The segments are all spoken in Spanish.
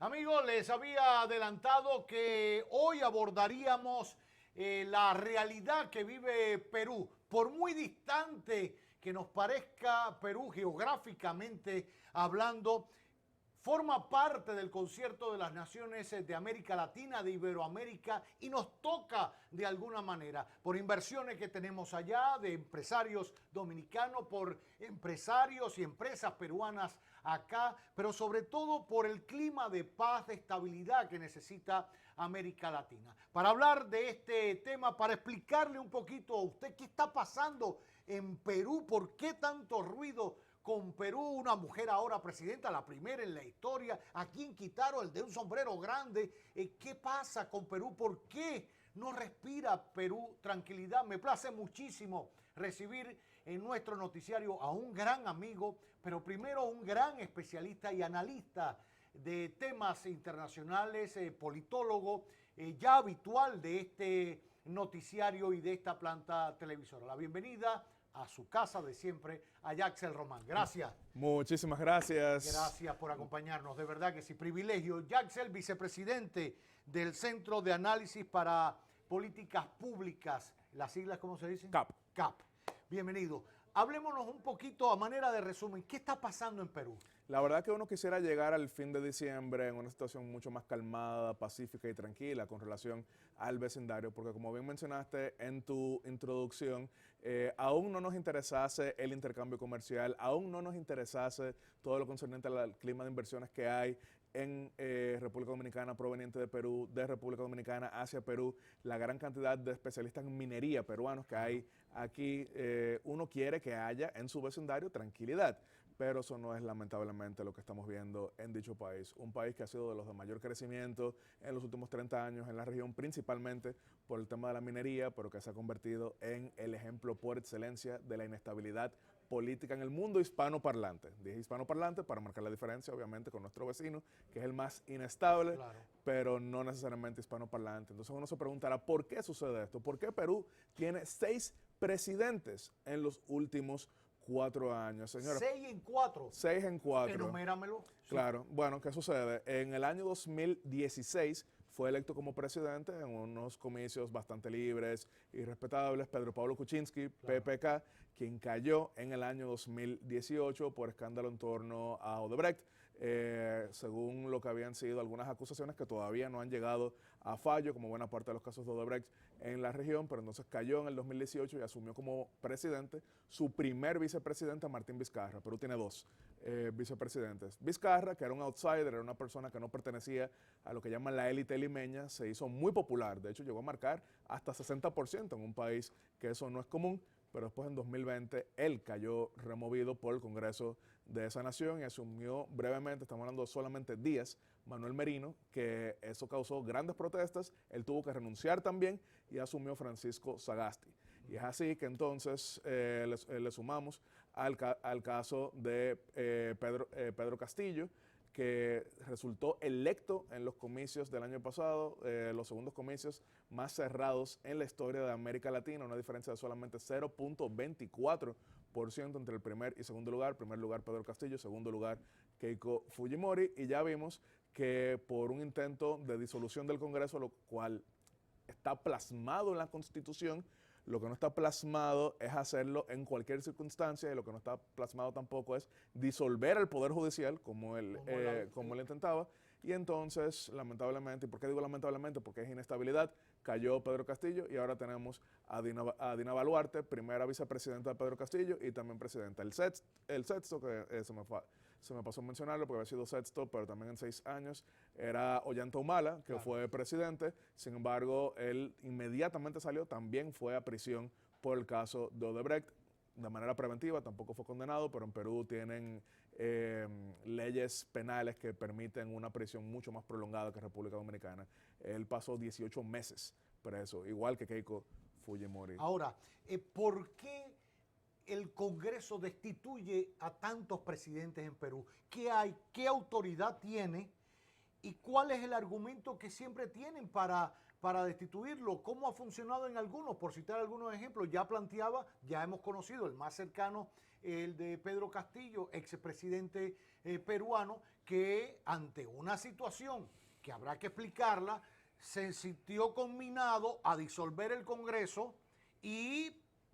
Amigos, les había adelantado que hoy abordaríamos la realidad que vive Perú. Por muy distante que nos parezca Perú geográficamente hablando, forma parte del concierto de las naciones de América Latina, de Iberoamérica, y nos toca de alguna manera, por inversiones que tenemos allá, de empresarios dominicanos, por empresarios y empresas peruanas acá, pero sobre todo por el clima de paz, de estabilidad que necesita América Latina. Para hablar de este tema, para explicarle un poquito a usted qué está pasando en Perú, por qué tanto ruido con Perú, una mujer ahora presidenta, la primera en la historia, a quien quitaron el de un sombrero grande. ¿Qué pasa con Perú? ¿Por qué no respira Perú tranquilidad? Me place muchísimo recibir en nuestro noticiario a un gran amigo, pero primero un gran especialista y analista de temas internacionales, politólogo, ya habitual de este noticiario y de esta planta televisora. La bienvenida a su casa de siempre, a Yaxel Román. Gracias. Muchísimas gracias. Gracias por acompañarnos, de verdad que sí, privilegio. Yaxel, vicepresidente del Centro de Análisis para Políticas Públicas, las siglas, ¿cómo se dicen? CAP. CAP. Bienvenido. Hablémonos un poquito a manera de resumen, ¿qué está pasando en Perú? La verdad que uno quisiera llegar al fin de diciembre en una situación mucho más calmada, pacífica y tranquila con relación al vecindario, porque como bien mencionaste en tu introducción, aún no nos interesase el intercambio comercial, aún no nos interesase todo lo concerniente al clima de inversiones que hay en República Dominicana proveniente de Perú, de República Dominicana hacia Perú, la gran cantidad de especialistas en minería peruanos que hay aquí. Uno quiere que haya en su vecindario tranquilidad, pero eso no es lamentablemente lo que estamos viendo en dicho país. Un país que ha sido de los de mayor crecimiento en los últimos 30 años en la región, principalmente por el tema de la minería, pero que se ha convertido en el ejemplo por excelencia de la inestabilidad política en el mundo hispanoparlante. Dije hispanoparlante para marcar la diferencia, obviamente, con nuestro vecino, que es el más inestable, claro, pero no necesariamente hispanoparlante. Entonces uno se preguntará, ¿por qué sucede esto? ¿Por qué Perú tiene 6 presidentes en los últimos 4 años? Señora, 6 en 4. 6 en 4. Enuméramelo. Claro. Bueno, ¿qué sucede? En el año 2016 fue electo como presidente en unos comicios bastante libres y respetables Pedro Pablo Kuczynski, claro, PPK, quien cayó en el año 2018 por escándalo en torno a Odebrecht, según lo que habían sido algunas acusaciones que todavía no han llegado a fallo, como buena parte de los casos de Odebrecht en la región, pero entonces cayó en el 2018 y asumió como presidente su primer vicepresidente, Martín Vizcarra. Perú tiene 2 vicepresidentes. Vizcarra, que era un outsider, era una persona que no pertenecía a lo que llaman la élite limeña, se hizo muy popular. De hecho, llegó a marcar hasta 60% en un país que eso no es común, pero después en 2020 él cayó removido por el Congreso de esa nación y asumió brevemente, estamos hablando solamente días, Manuel Merino, que eso causó grandes protestas. Él tuvo que renunciar también y asumió Francisco Sagasti. Y es así que entonces le sumamos al caso de Pedro Castillo, que resultó electo en los comicios del año pasado, los segundos comicios más cerrados en la historia de América Latina, una diferencia de solamente 0.24% entre el primer y segundo lugar. Primer lugar Pedro Castillo, segundo lugar Keiko Fujimori, y ya vimos que por un intento de disolución del Congreso, lo cual está plasmado en la Constitución, lo que no está plasmado es hacerlo en cualquier circunstancia, y lo que no está plasmado tampoco es disolver el Poder Judicial, como él intentaba. Y entonces, lamentablemente, ¿y por qué digo lamentablemente? Porque es inestabilidad, cayó Pedro Castillo y ahora tenemos a Dina Boluarte, primera vicepresidenta de Pedro Castillo y también presidenta. El sexto, que se me pasó a mencionarlo porque había sido sexto, pero también en 6 años, era Ollanta Humala, que claro, fue presidente. Sin embargo, él inmediatamente salió, también fue a prisión por el caso de Odebrecht. De manera preventiva, tampoco fue condenado, pero en Perú tienen leyes penales que permiten una prisión mucho más prolongada que República Dominicana. Él pasó 18 meses preso, igual que Keiko Fujimori. Ahora, ¿por qué el Congreso destituye a tantos presidentes en Perú? ¿Qué hay? ¿Qué autoridad tiene? ¿Y cuál es el argumento que siempre tienen para para destituirlo. ¿Cómo ha funcionado en algunos? Por citar algunos ejemplos, ya planteaba, ya hemos conocido el más cercano, el de Pedro Castillo, expresidente peruano, que ante una situación que habrá que explicarla, se sintió conminado a disolver el Congreso,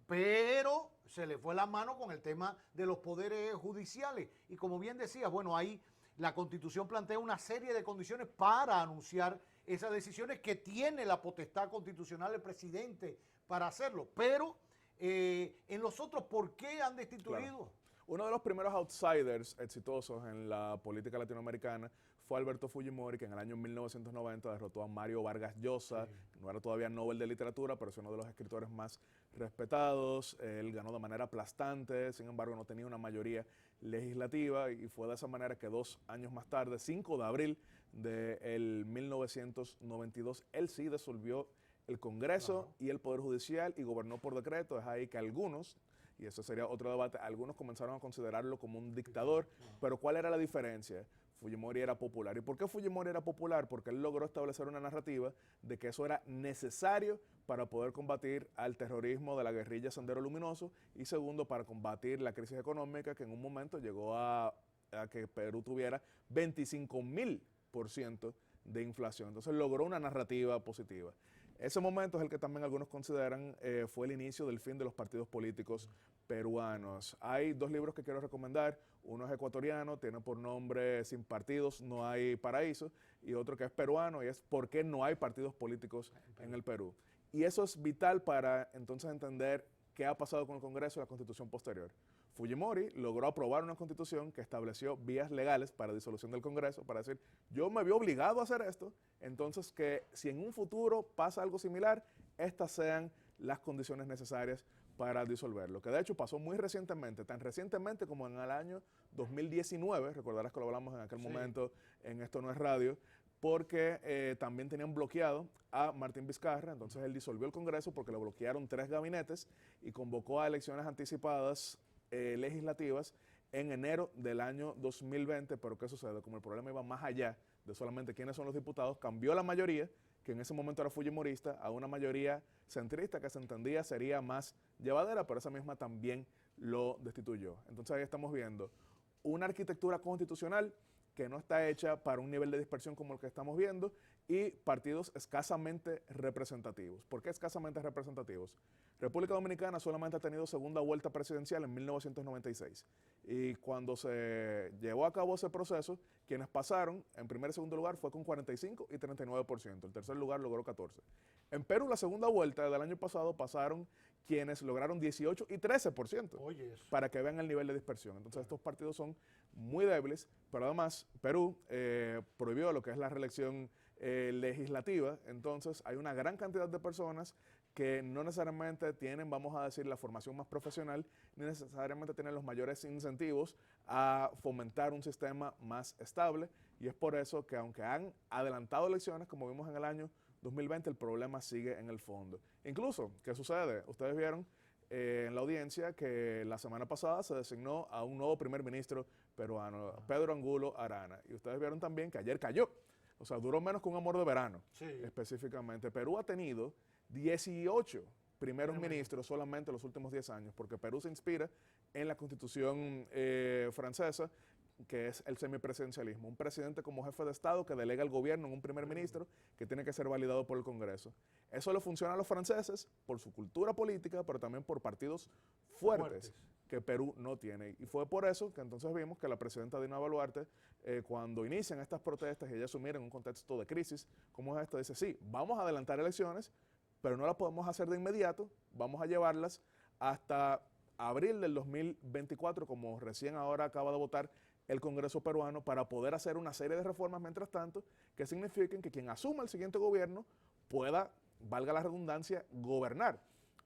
pero se le fue la mano con el tema de los poderes judiciales. Y como bien decía, bueno, ahí la Constitución plantea una serie de condiciones para anunciar esas decisiones, que tiene la potestad constitucional el presidente para hacerlo. Pero en los otros, ¿por qué han destituido? Claro. Uno de los primeros outsiders exitosos en la política latinoamericana fue Alberto Fujimori, que en el año 1990 derrotó a Mario Vargas Llosa, Sí. que no era todavía Nobel de Literatura, pero es uno de los escritores más respetados. Él ganó de manera aplastante, sin embargo no tenía una mayoría legislativa, y fue de esa manera que 2 años más tarde, 5 de abril del 1992, él sí disolvió el Congreso y el Poder Judicial y gobernó por decreto. Es ahí que algunos, y eso sería otro debate, algunos comenzaron a considerarlo como un dictador, pero ¿cuál era la diferencia? Fujimori era popular. ¿Y por qué Fujimori era popular? Porque él logró establecer una narrativa de que eso era necesario para poder combatir al terrorismo de la guerrilla Sendero Luminoso, y segundo, para combatir la crisis económica que en un momento llegó a que Perú tuviera 25.000% de inflación. Entonces logró una narrativa positiva. Ese momento es el que también algunos consideran fue el inicio del fin de los partidos políticos peruanos. Hay 2 libros que quiero recomendar. Uno es ecuatoriano, tiene por nombre Sin partidos no hay paraíso, y otro que es peruano y es ¿Por qué no hay partidos políticos en el Perú? Y eso es vital para entonces entender qué ha pasado con el Congreso y la Constitución posterior. Fujimori logró aprobar una constitución que estableció vías legales para disolución del Congreso, para decir, yo me vi obligado a hacer esto, entonces que si en un futuro pasa algo similar, estas sean las condiciones necesarias para disolverlo. Que de hecho pasó muy recientemente, tan recientemente como en el año 2019, recordarás que lo hablamos en aquel momento en Esto No es Radio, porque también tenían bloqueado a Martín Vizcarra. Entonces él disolvió el Congreso porque le bloquearon 3 gabinetes y convocó a elecciones anticipadas legislativas en enero del año 2020, pero ¿qué sucede? Como el problema iba más allá de solamente quiénes son los diputados, cambió la mayoría, que en ese momento era fujimorista, a una mayoría centrista que se entendía sería más llevadera, pero esa misma también lo destituyó. Entonces ahí estamos viendo una arquitectura constitucional que no está hecha para un nivel de dispersión como el que estamos viendo, y partidos escasamente representativos. ¿Por qué escasamente representativos? República Dominicana solamente ha tenido segunda vuelta presidencial en 1996, y cuando se llevó a cabo ese proceso, quienes pasaron en primer y segundo lugar fue con 45 y 39%, el tercer lugar logró 14%. En Perú, la segunda vuelta del año pasado pasaron quienes lograron 18 y 13%, Oye, eso. para que vean el nivel de dispersión. Entonces estos partidos son muy débiles, pero además Perú prohibió lo que es la reelección legislativa. Entonces hay una gran cantidad de personas que no necesariamente tienen, vamos a decir, la formación más profesional, ni necesariamente tienen los mayores incentivos a fomentar un sistema más estable, y es por eso que aunque han adelantado elecciones, como vimos en el año 2020, el problema sigue en el fondo. Incluso, ¿qué sucede? Ustedes vieron en la audiencia que la semana pasada se designó a un nuevo primer ministro peruano, Pedro Angulo Arana, y ustedes vieron también que ayer cayó. O sea, duró menos que un amor de verano, específicamente. Perú ha tenido 18 primeros ministros solamente en los últimos 10 años, porque Perú se inspira en la constitución francesa, que es el semipresidencialismo. Un presidente como jefe de Estado que delega el gobierno en un primer ministro que tiene que ser validado por el Congreso. Eso le funciona a los franceses por su cultura política, pero también por partidos fuertes que Perú no tiene. Y fue por eso que entonces vimos que la presidenta Dina Boluarte, cuando inician estas protestas y ella asumiera en un contexto de crisis como es esta, dice, sí, vamos a adelantar elecciones, pero no las podemos hacer de inmediato, vamos a llevarlas hasta abril del 2024, como recién ahora acaba de votar el Congreso peruano, para poder hacer una serie de reformas mientras tanto, que signifiquen que quien asuma el siguiente gobierno pueda, valga la redundancia, gobernar.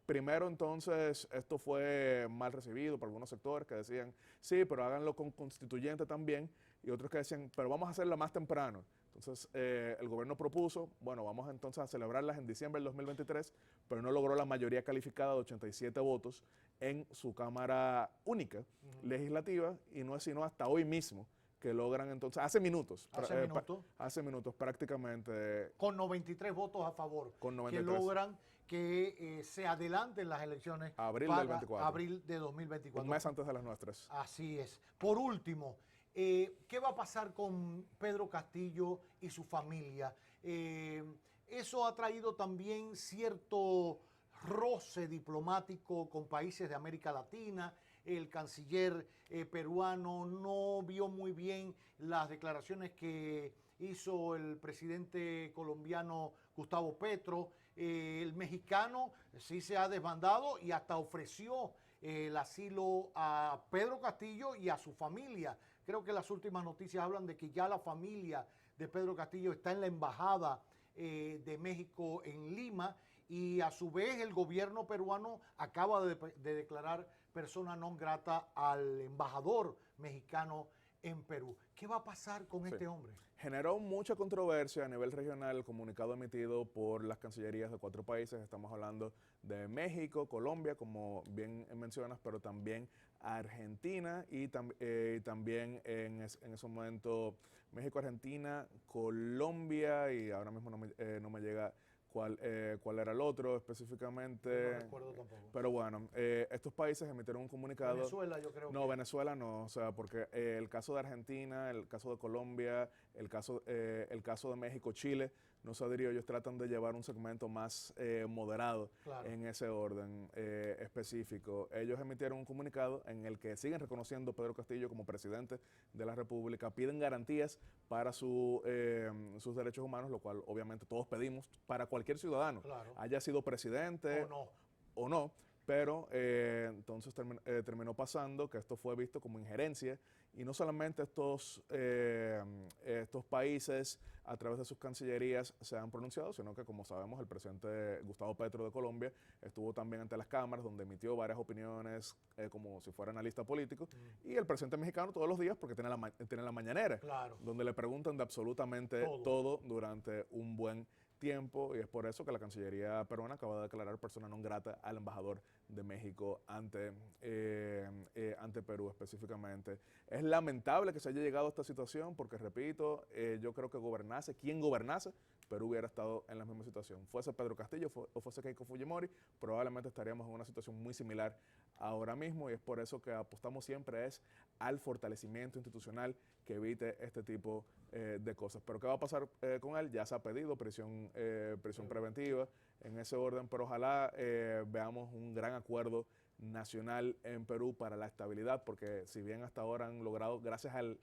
Primero, entonces, esto fue mal recibido por algunos sectores que decían, sí, pero háganlo con constituyente también, y otros que decían, pero vamos a hacerlo más temprano. Entonces, el gobierno propuso, bueno, vamos entonces a celebrarlas en diciembre del 2023, pero no logró la mayoría calificada de 87 votos en su Cámara Única legislativa, y no es sino hasta hoy mismo que logran entonces, hace minutos hace minutos, prácticamente. con 93 votos a favor, Con que 93. logran que se adelanten las elecciones Abril para del 24. abril de 2024. Un mes antes de las nuestras. Así es. Por último, ¿qué va a pasar con Pedro Castillo y su familia? Eso ha traído también cierto roce diplomático con países de América Latina. El canciller peruano no vio muy bien las declaraciones que hizo el presidente colombiano Gustavo Petro. El mexicano sí se ha desbandado y hasta ofreció el asilo a Pedro Castillo y a su familia. Creo que las últimas noticias hablan de que ya la familia de Pedro Castillo está en la embajada de México en Lima, y a su vez el gobierno peruano acaba de declarar persona non grata al embajador mexicano en Perú. ¿Qué va a pasar con este hombre? Generó mucha controversia a nivel regional el comunicado emitido por las cancillerías de 4 países. Estamos hablando de México, Colombia, como bien mencionas, pero también Argentina y también en ese momento México, Argentina, Colombia, y ahora mismo no me llega cuál era el otro específicamente. No recuerdo tampoco. Pero bueno, estos países emitieron un comunicado. Venezuela, yo creo. No, Venezuela no, o sea, porque el caso de Argentina, el caso de Colombia, el caso de México, Chile, no se adhirió. Ellos tratan de llevar un segmento más moderado, claro, en ese orden específico. Ellos emitieron un comunicado en el que siguen reconociendo a Pedro Castillo como presidente de la República, piden garantías para sus derechos humanos, lo cual obviamente todos pedimos para cualquier ciudadano, claro, haya sido presidente o no. Pero entonces terminó pasando que esto fue visto como injerencia, y no solamente estos países a través de sus cancillerías se han pronunciado, sino que, como sabemos, el presidente Gustavo Petro de Colombia estuvo también ante las cámaras, donde emitió varias opiniones como si fuera analista político, y el presidente mexicano todos los días, porque tiene la mañanera, claro, donde le preguntan de absolutamente todo durante un buen tiempo, y es por eso que la Cancillería peruana acaba de declarar persona non grata al embajador de México ante Perú específicamente. Es lamentable que se haya llegado a esta situación porque, repito, yo creo que quien gobernase, Perú hubiera estado en la misma situación. Fuese Pedro Castillo o fuese Keiko Fujimori, probablemente estaríamos en una situación muy similar ahora mismo, y es por eso que apostamos siempre al fortalecimiento institucional que evite este tipo de cosas. Pero ¿qué va a pasar con él? Ya se ha pedido prisión preventiva en ese orden, pero ojalá veamos un gran acuerdo nacional en Perú para la estabilidad, porque si bien hasta ahora han logrado, gracias al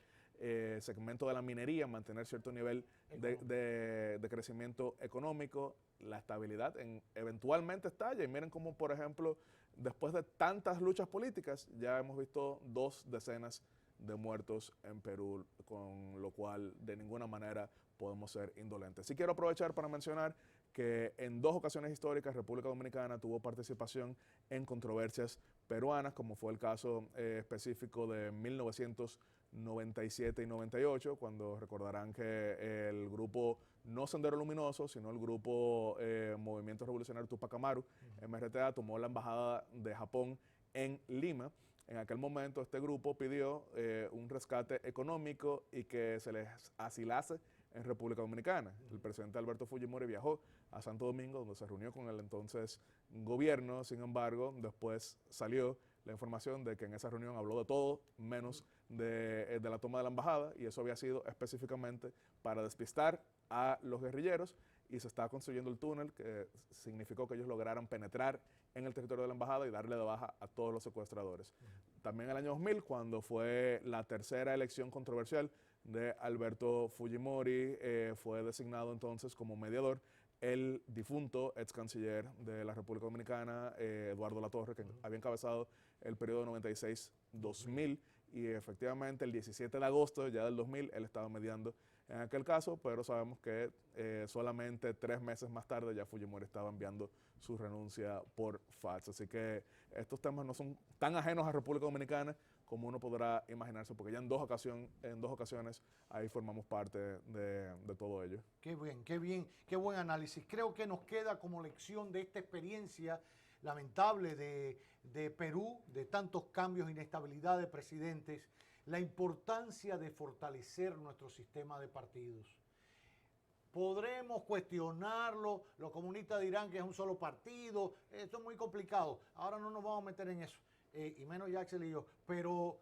segmento de la minería, mantener cierto nivel de crecimiento económico, la estabilidad eventualmente estalla. Y miren cómo, por ejemplo, después de tantas luchas políticas, ya hemos visto 2 decenas de muertos en Perú, con lo cual de ninguna manera podemos ser indolentes. Sí quiero aprovechar para mencionar que en 2 ocasiones históricas República Dominicana tuvo participación en controversias peruanas, como fue el caso específico de 1997 y 98, cuando recordarán que el grupo, no Sendero Luminoso, sino el grupo Movimiento Revolucionario Tupac Amaru, MRTA, tomó la embajada de Japón en Lima. En aquel momento este grupo pidió un rescate económico y que se les asilase en República Dominicana. El presidente Alberto Fujimori viajó a Santo Domingo, donde se reunió con el entonces gobierno. Sin embargo, después salió la información de que en esa reunión habló de todo menos de la toma de la embajada, y eso había sido específicamente para despistar a los guerrilleros, y se estaba construyendo el túnel que significó que ellos lograran penetrar en el territorio de la embajada y darle de baja a todos los secuestradores. También en el año 2000, cuando fue la tercera elección controversial de Alberto Fujimori, fue designado entonces como mediador el difunto ex canciller de la República Dominicana, Eduardo Latorre, que había encabezado el periodo 96-2000, y efectivamente el 17 de agosto ya del 2000 él estaba mediando en aquel caso, pero sabemos que solamente 3 meses más tarde ya Fujimori estaba enviando su renuncia por fax. Así que estos temas no son tan ajenos a República Dominicana como uno podrá imaginarse, porque ya en dos ocasiones ahí formamos parte de todo ello. Qué bien, qué buen análisis. Creo que nos queda como lección de esta experiencia lamentable de Perú, de tantos cambios, inestabilidad de presidentes, la importancia de fortalecer nuestro sistema de partidos. Podremos cuestionarlo, los comunistas dirán que es un solo partido, esto es muy complicado, ahora no nos vamos a meter en eso, y menos Jackson y yo, pero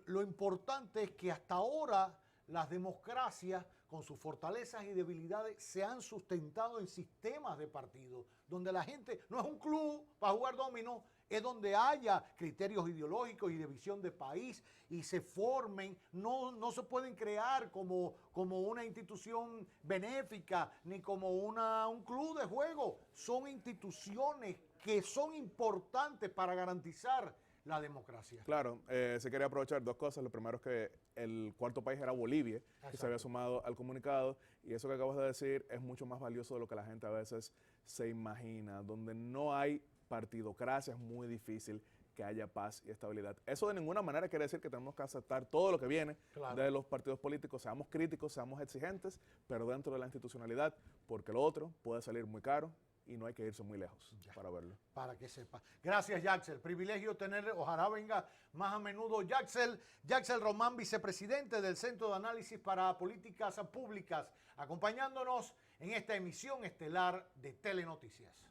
lo importante es que hasta ahora las democracias, con sus fortalezas y debilidades, se han sustentado en sistemas de partidos, donde la gente no es un club para jugar dominó, es donde haya criterios ideológicos y de visión de país y se formen, no se pueden crear como una institución benéfica ni como un club de juego. Son instituciones que son importantes para garantizar la democracia. Claro, se quería aprovechar dos cosas. Lo primero es que el cuarto país era Bolivia, Exacto. que se había sumado al comunicado, y eso que acabas de decir es mucho más valioso de lo que la gente a veces se imagina. Donde no hay partidocracia es muy difícil que haya paz y estabilidad. Eso de ninguna manera quiere decir que tenemos que aceptar todo lo que viene de los partidos políticos, seamos críticos, seamos exigentes, pero dentro de la institucionalidad, porque lo otro puede salir muy caro y no hay que irse muy lejos para verlo. Para que sepa. Gracias, Jaxel. Privilegio tener, ojalá venga más a menudo Jaxel Román, vicepresidente del Centro de Análisis para Políticas Públicas, acompañándonos en esta emisión estelar de Telenoticias.